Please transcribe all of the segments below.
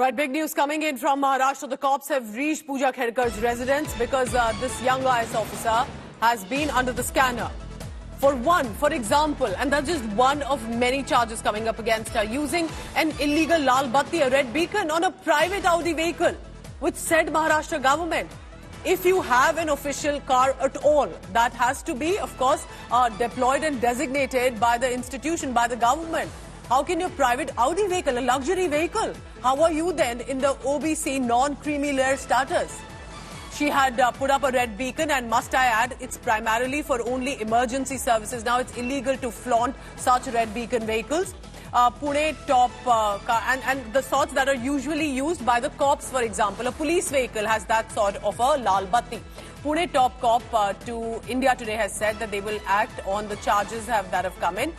Right, big news coming in from Maharashtra. The cops have reached Pooja Khedkar's residence because this young IS officer has been under the scanner. For example, and that's just one of many charges coming up against her, using an illegal Lal Batti, a red beacon, on a private Audi vehicle, which said Maharashtra government. If you have an official car at all, that has to be, of course, deployed and designated by the institution, by the government. How can your private Audi vehicle, a luxury vehicle, how are you then in the OBC non-creamy layer status? She had put up a red beacon, and must I add, it's primarily for only emergency services. Now it's illegal to flaunt such red beacon vehicles. Pune top and the sorts that are usually used by the cops, for example. A police vehicle has that sort of a Lal Batti. Pune top cop to India Today has said that they will act on the charges that have come in.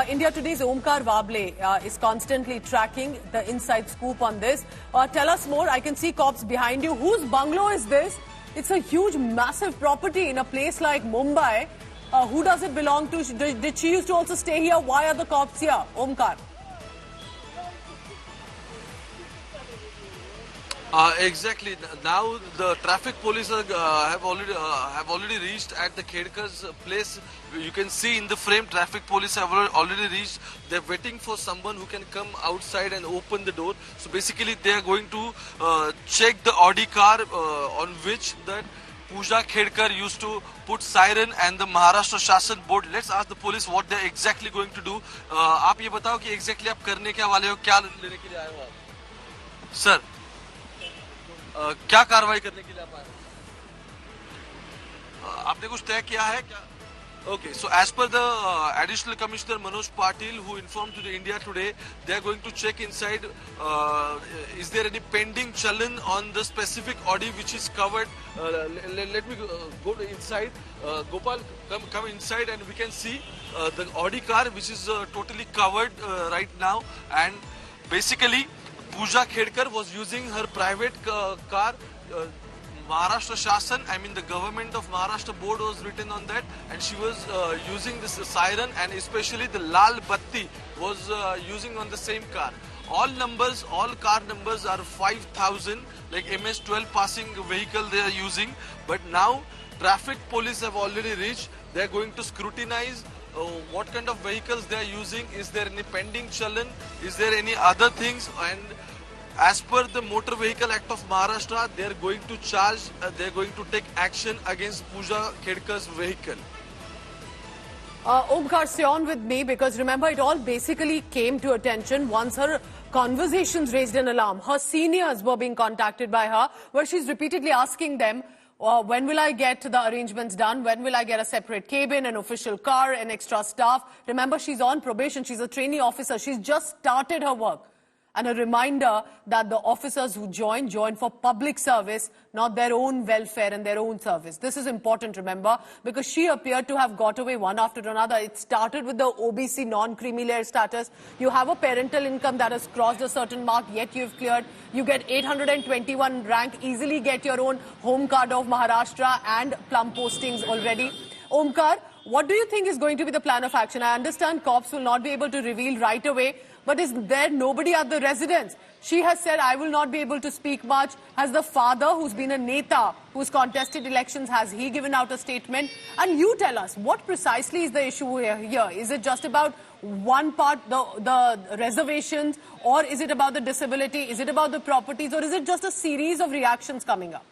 India Today's Omkar Wable is constantly tracking the inside scoop on this. Tell us more. I can see cops behind you. Whose bungalow is this? It's a huge, massive property in a place like Mumbai. Who does it belong to? Did she used to also stay here? Why are the cops here? Omkar. Exactly. Now the traffic police have already reached at the Khedkar's place. You can see in the frame, traffic police have already reached. They're waiting for someone who can come outside and open the door. So basically, they are going to check the Audi car on which that Pooja Khedkar used to put siren and the Maharashtra Shasan board. Let's ask the police what they're exactly going to do. आप ये बताओ कि exactly आप करने क्या वाले हो, क्या लेने के लिए आए हो आप? Sir. क्या कार्रवाई करने के लिए आप आए? आपने कुछ तय किया है क्या? Okay, so as per the additional commissioner Manoj Patil, who informed to the India Today, they are going to check inside. Is there any pending challan on the specific Audi which is covered? Let me go inside. Gopal, come inside, and we can see the Audi car which is totally covered right now. And basically, Pooja Khedkar was using her private car. Maharashtra Shasan, I mean the government of Maharashtra board was written on that, and she was using this siren, and especially the Lal Batti was using on the same car. All car numbers are 5,000, like MS-12 passing vehicle they are using. But now traffic police have already reached. They are going to scrutinize what kind of vehicles they are using. Is there any pending challan? Is there any other things? And as per the Motor Vehicle Act of Maharashtra, they are going to charge, they are going to take action against Pooja Khedkar's vehicle. Omkar, stay on with me, because remember, it all basically came to attention once her conversations raised an alarm. Her seniors were being contacted by her, where she's repeatedly asking them, when will I get the arrangements done? When will I get a separate cabin, an official car, an extra staff? Remember, she's on probation. She's a trainee officer. She's just started her work. And a reminder that the officers who join for public service, not their own welfare and their own service. This is important, remember, because she appeared to have got away one after another. It started with the OBC non-creamy layer status. You have a parental income that has crossed a certain mark, yet you've cleared. You get 821 rank, easily get your own home card of Maharashtra and plum postings already. Omkar, what do you think is going to be the plan of action? I understand cops will not be able to reveal right away, but is there nobody at the residence? She has said, I will not be able to speak much. Has the father, who's been a neta, who's contested elections, has he given out a statement? And you tell us, what precisely is the issue here? Is it just about one part, the reservations, or is it about the disability? Is it about the properties, or is it just a series of reactions coming up?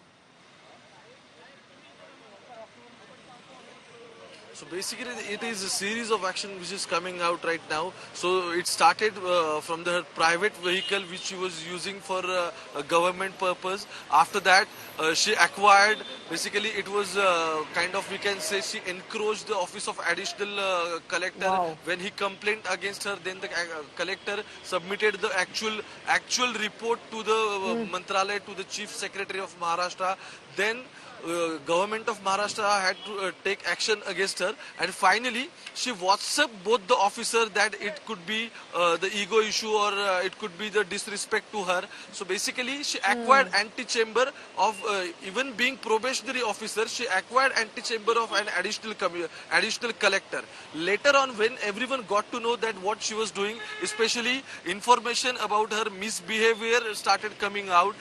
So basically, it is a series of action which is coming out right now. So it started from the private vehicle which she was using for a government purpose. After that, she acquired, basically it was kind of, we can say, she encroached the office of additional collector. Wow. When he complained against her, then the collector submitted the actual report to the Mantralaya, to the Chief Secretary of Maharashtra. Then government of Maharashtra had to take action against her, and finally she WhatsApped both the officer that it could be the ego issue or it could be the disrespect to her. So basically she acquired anti-chamber of even being probationary officer, she acquired anti-chamber of an additional collector. Later on, when everyone got to know that what she was doing, especially information about her misbehavior started coming out,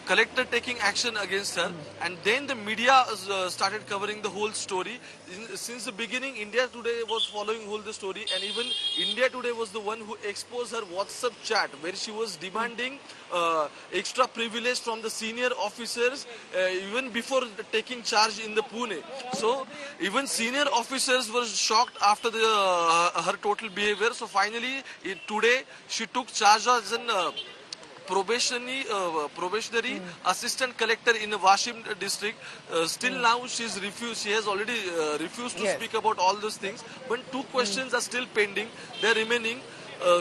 collector taking action against her, and then the media started covering the whole story. Since the beginning, India Today was following the story, and even India Today was the one who exposed her WhatsApp chat where she was demanding extra privilege from the senior officers even before taking charge in the Pune. So even senior officers were shocked after her total behavior. So finally today she took charge as an probationary assistant collector in the Washim district. Still now she has already refused to speak about all those things, but two questions are still pending. They're remaining.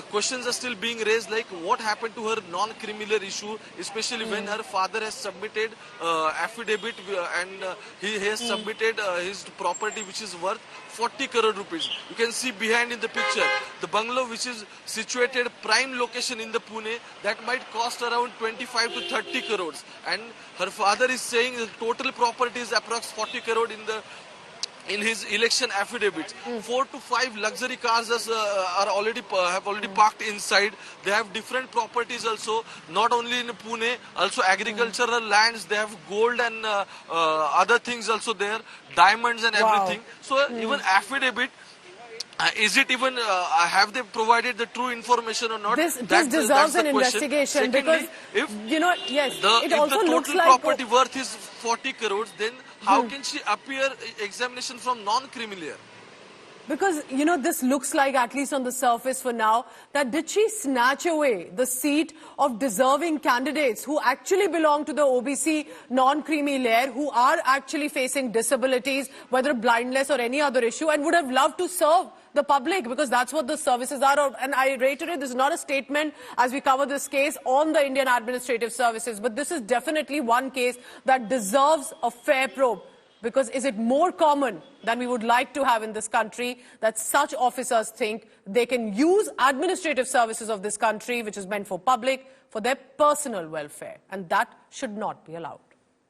Questions are still being raised, like what happened to her non-criminal issue, especially when her father has submitted affidavit and he has submitted his property which is worth 40 crore rupees. You can see behind in the picture the bungalow which is situated prime location in the Pune, that might cost around 25 to 30 crores, and her father is saying the total property is approx 40 crore in his election affidavits. 4 to 5 luxury cars have already parked inside. They have different properties also, not only in Pune, also agricultural lands. They have gold and other things also there, diamonds and everything. So even affidavit, is it even, have they provided the true information or not? This deserves an investigation. Secondly, because, if it also the looks total like property worth is 40 crores, then how can she appear examination from non-criminal? Because, this looks like, at least on the surface for now, that did she snatch away the seat of deserving candidates who actually belong to the OBC non-creamy layer, who are actually facing disabilities, whether blindness or any other issue, and would have loved to serve the public, because that's what the services are. And I reiterate, this is not a statement as we cover this case on the Indian Administrative Services, but this is definitely one case that deserves a fair probe. Because is it more common than we would like to have in this country that such officers think they can use administrative services of this country, which is meant for public, for their personal welfare? And that should not be allowed.